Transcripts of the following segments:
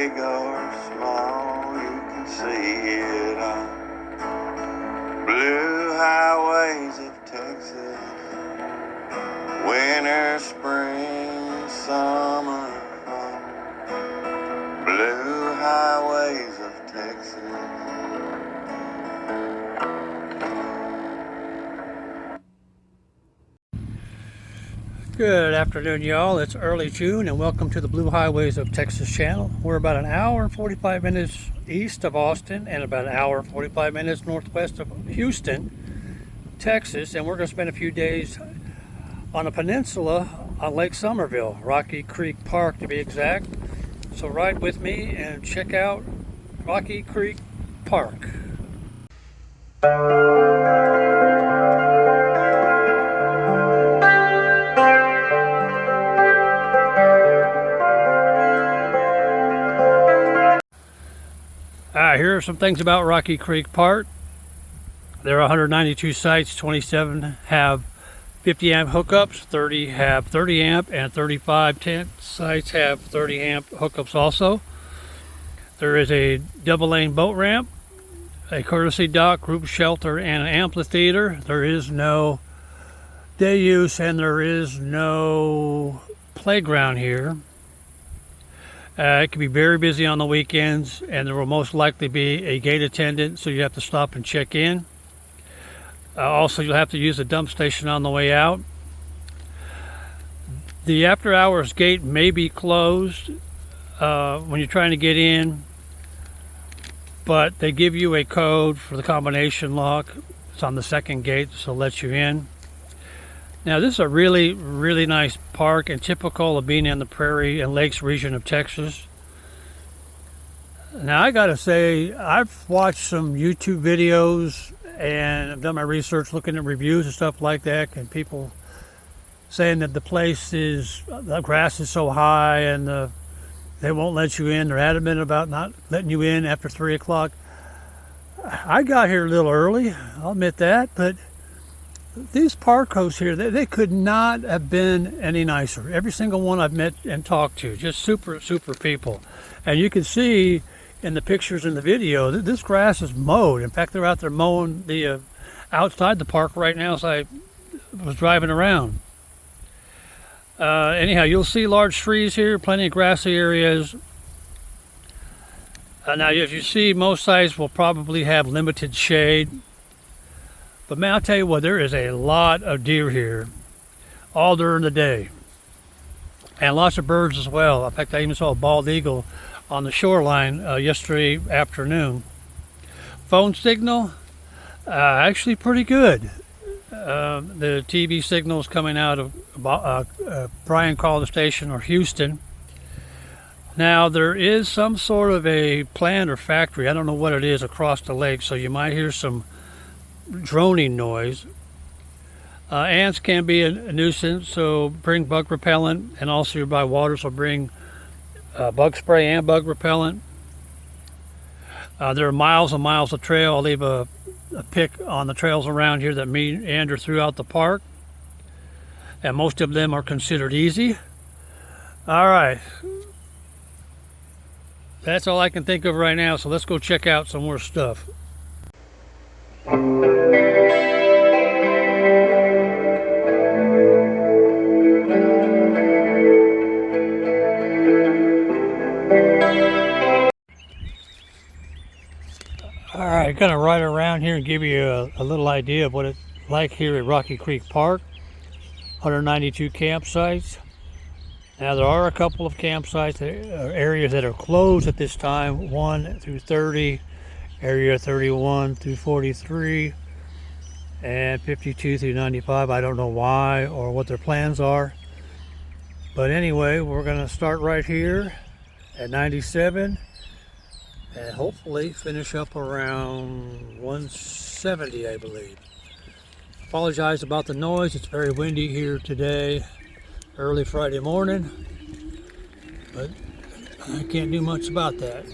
big or small, you can see it on blue highways of Texas. Winter, spring, summer, fall, blue highways of Texas. Good afternoon, y'all. It's early June and welcome to the Blue Highways of Texas channel. We're about an hour and 45 minutes east of Austin and about an hour and 45 minutes northwest of Houston, Texas, and we're going to spend a few days on a peninsula on Lake Somerville, Rocky Creek Park to be exact. So ride with me and check out Rocky Creek Park. Here are some things about Rocky Creek Park. There are 192 sites, 27 have 50 amp hookups, 30 have 30 amp, and 35 tent sites have 30 amp hookups also. There is a double lane boat ramp, a courtesy dock, group shelter, and an amphitheater. There is no day use and there is no playground here. It can be very busy on the weekends, and there will most likely be a gate attendant, so you have to stop and check in. Also, you'll have to use the dump station on the way out. The after hours gate may be closed when you're trying to get in, but they give you a code for the combination lock. It's on the second gate, so it lets you in. Now, this is a really, really nice park and typical of being in the Prairie and Lakes region of Texas. Now, I gotta say, I've watched some YouTube videos and I've done my research looking at reviews and stuff like that, and people saying that the grass is so high and they won't let you in. They're adamant about not letting you in after 3 o'clock. I got here a little early, I'll admit that, but these park hosts here, they could not have been any nicer. Every single one I've met and talked to, just super, super people. And you can see in the pictures in the video that this grass is mowed. In fact, they're out there mowing the outside the park right now as I was driving around. Anyhow, you'll see large trees here, plenty of grassy areas. Now, as you see, most sites will probably have limited shade. But man, I'll tell you what, there is a lot of deer here all during the day. And lots of birds as well. In fact, I even saw a bald eagle on the shoreline yesterday afternoon. Phone signal, actually pretty good. The TV signal is coming out of Bryan College Station or Houston. Now, there is some sort of a plant or factory, I don't know what it is, across the lake, so you might hear some droning noise. Ants can be a nuisance, so bring bug repellent, and also you're by water, so bring bug spray and bug repellent. There are miles and miles of trail. I'll leave a pic on the trails around here that meander throughout the park, and most of them are considered easy. All right, that's all I can think of right now, so let's go check out some more stuff. Alright, gonna ride around here and give you a little idea of what it's like here at Rocky Creek Park. 192 campsites. Now, there are a couple of campsites, areas that are closed at this time, 1 through 30, area 31 through 43, and 52 through 95. I don't know why or what their plans are. But anyway, we're gonna start right here at 97. And hopefully finish up around 170, I believe. Apologize about the noise. It's very windy here today, early Friday morning, but I can't do much about that.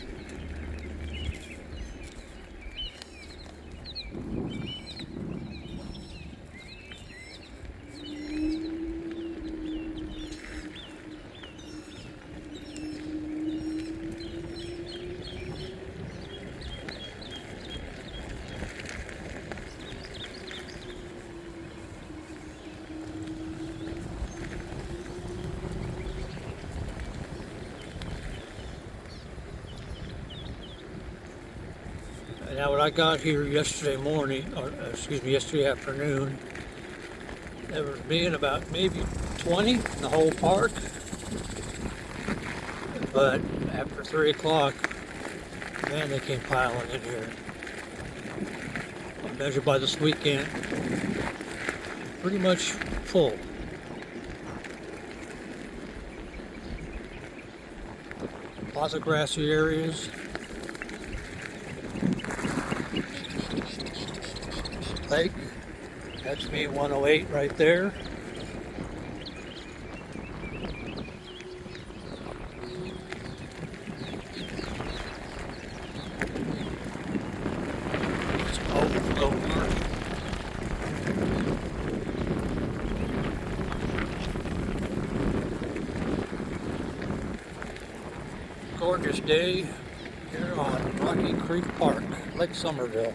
And now when I got here yesterday morning, or excuse me, yesterday afternoon, there was being about maybe 20 in the whole park. But after 3 o'clock, man, they came piling in here. Measured by this weekend, pretty much full. Lots of grassy areas. Lake, that's me 108 right there. It's overflow park. Gorgeous day here on Rocky Creek Park, Lake Somerville.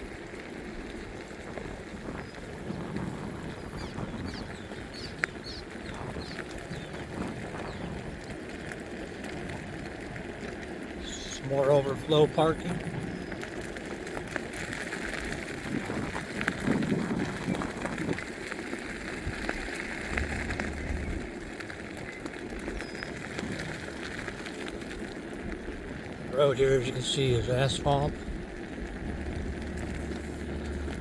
Some more overflow parking. The road here, as you can see, is asphalt.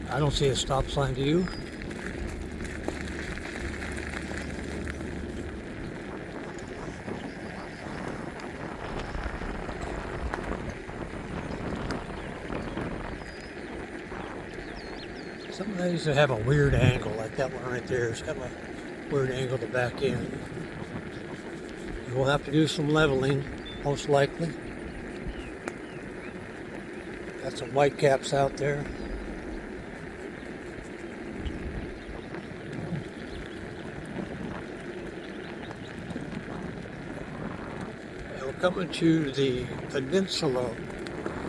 I don't see a stop sign, do you? Some of these have a weird angle, like that one right there. It's got a weird angle to back in. You will have to do some leveling, most likely. Got some white caps out there. And we're coming to the peninsula,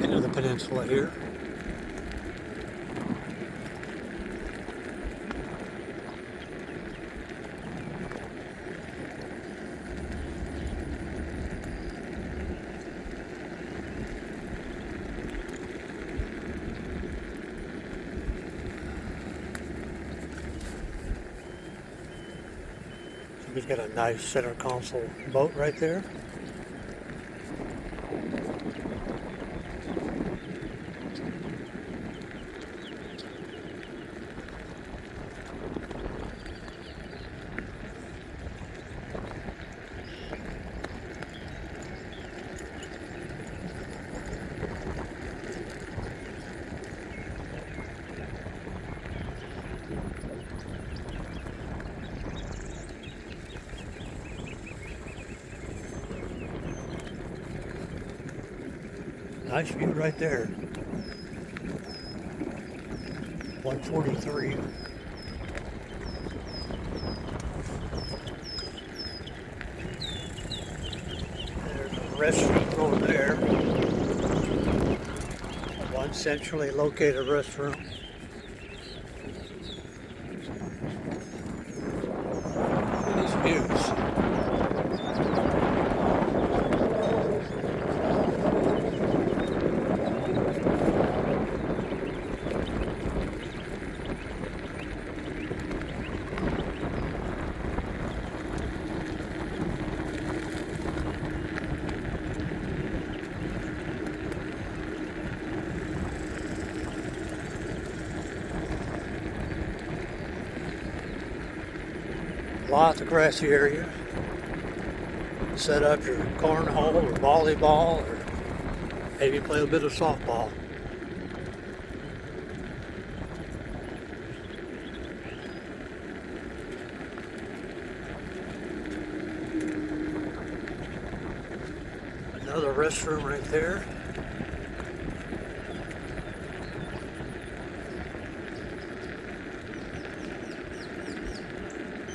end of the peninsula here. We've got a nice center console boat right there. Nice view right there. 143. There's a restroom over there. One centrally located restroom. Look at these views. Lots of grassy area. Set up your cornhole or volleyball, or maybe play a bit of softball. Another restroom right there.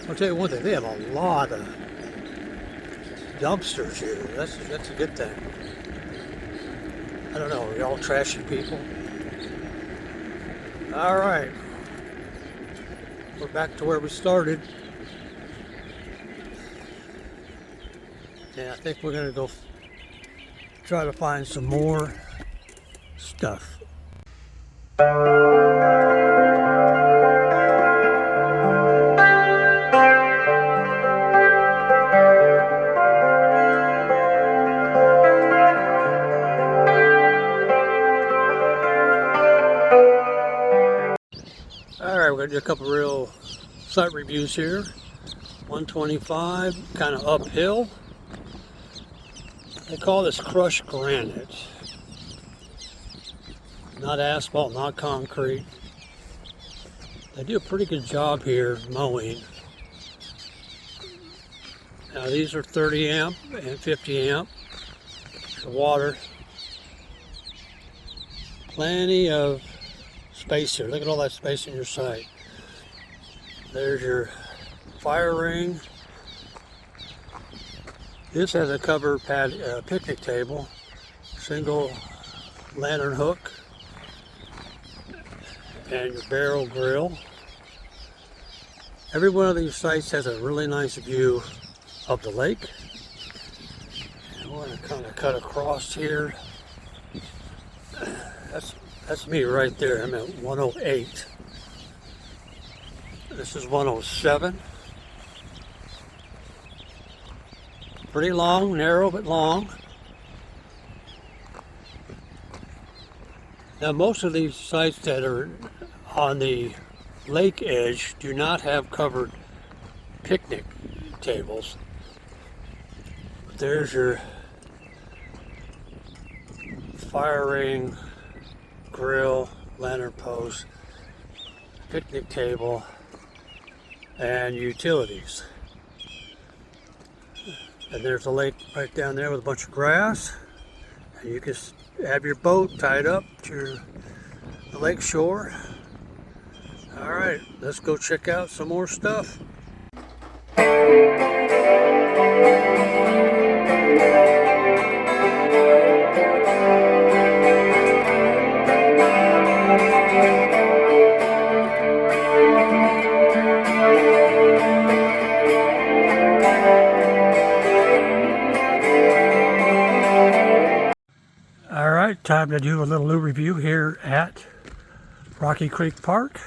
I'll tell you one thing, they have a lot of dumpsters here. That's a good thing. I don't know, are y'all trashy people? All right. We're back to where we started. And I think we're gonna go try to find some more stuff. Alright, we're going to do a couple real site reviews here. 125, kind of uphill. They call this crushed granite. Not asphalt, not concrete. They do a pretty good job here mowing. Now these are 30 amp and 50 amp. The water. Plenty of space here. Look at all that space in your site. There's your fire ring. This has a covered picnic table, single lantern hook, and your barrel grill. Every one of these sites has a really nice view of the lake. And we're going to kind of cut across here. That's me right there. I'm at 108. This is 107. Pretty long, narrow but long. Now most of these sites that are on the lake edge do not have covered picnic tables. There's your fire ring, grill, lantern post, picnic table, and utilities. And there's a lake right down there with a bunch of grass. And you can have your boat tied up to the lake shore. All right, let's go check out some more stuff. Time to do a little new review here at Rocky Creek Park.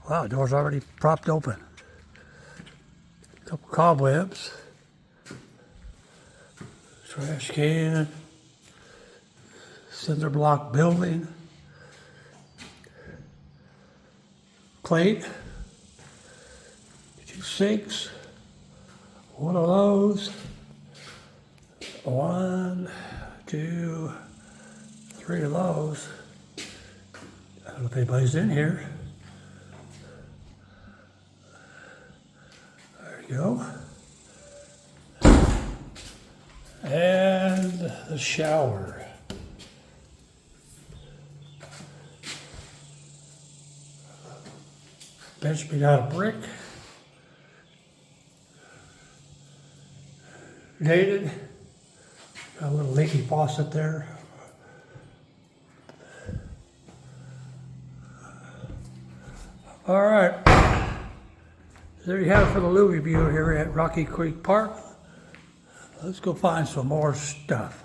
Wow, door's already propped open. A couple cobwebs. Trash can. Cinder block building. Plate. 2 sinks. One of those. 1, 2, 3 of those. I don't know if anybody's in here. There you go. And the shower. Bench made out of brick. Dated. Got a little leaky faucet there. All right, there you have it for the Lou review here at Rocky Creek Park. Let's go find some more stuff.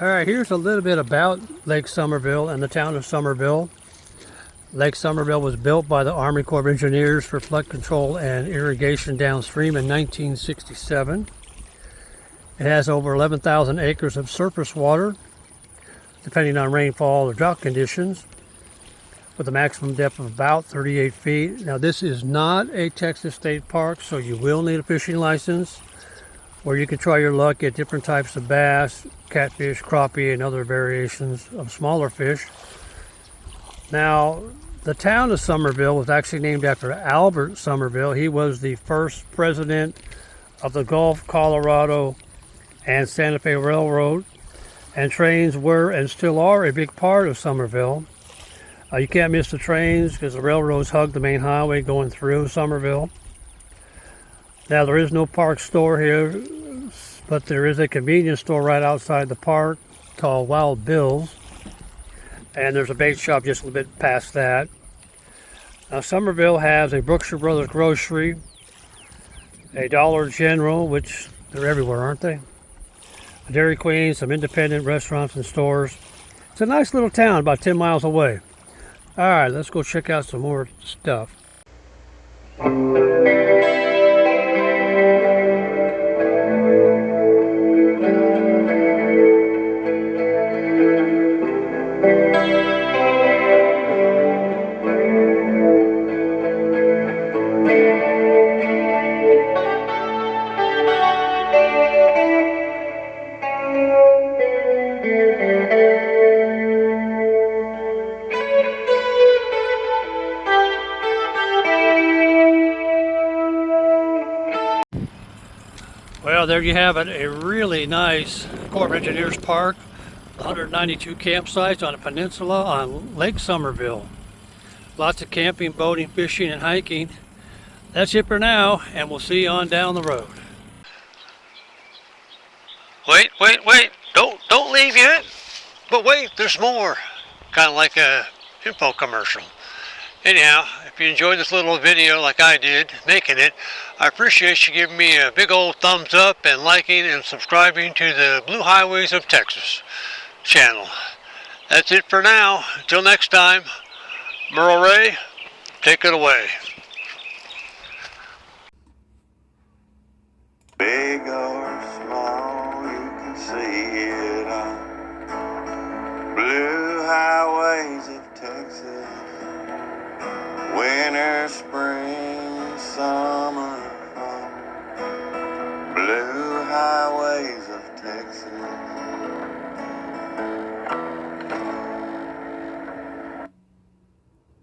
Alright, here's a little bit about Lake Somerville and the town of Somerville. Lake Somerville was built by the Army Corps of Engineers for flood control and irrigation downstream in 1967. It has over 11,000 acres of surface water, depending on rainfall or drought conditions, with a maximum depth of about 38 feet. Now, this is not a Texas state park, so you will need a fishing license, where you can try your luck at different types of bass, catfish, crappie, and other variations of smaller fish. Now, the town of Somerville was actually named after Albert Somerville. He was the first president of the Gulf, Colorado, and Santa Fe Railroad, and trains were and still are a big part of Somerville. You can't miss the trains because the railroads hug the main highway going through Somerville. Now there is no park store here, but there is a convenience store right outside the park called Wild Bill's. And there's a bait shop just a little bit past that. Now Somerville has a Brookshire Brothers grocery, a Dollar General, which they're everywhere, aren't they? A Dairy Queen, some independent restaurants and stores. It's a nice little town about 10 miles away. All right, let's go check out some more stuff. Well, there you have it, a really nice Corps of Engineers park, 192 campsites on a peninsula on Lake Somerville. Lots of camping, boating, fishing, and hiking. That's it for now, and we'll see you on down the road. Wait, don't leave yet. But wait, there's more. Kind of like a info commercial. Anyhow, if you enjoyed this little video like I did, making it, I appreciate you giving me a big old thumbs up and liking and subscribing to the Blue Highways of Texas channel. That's it for now. Until next time, Merle Ray, take it away.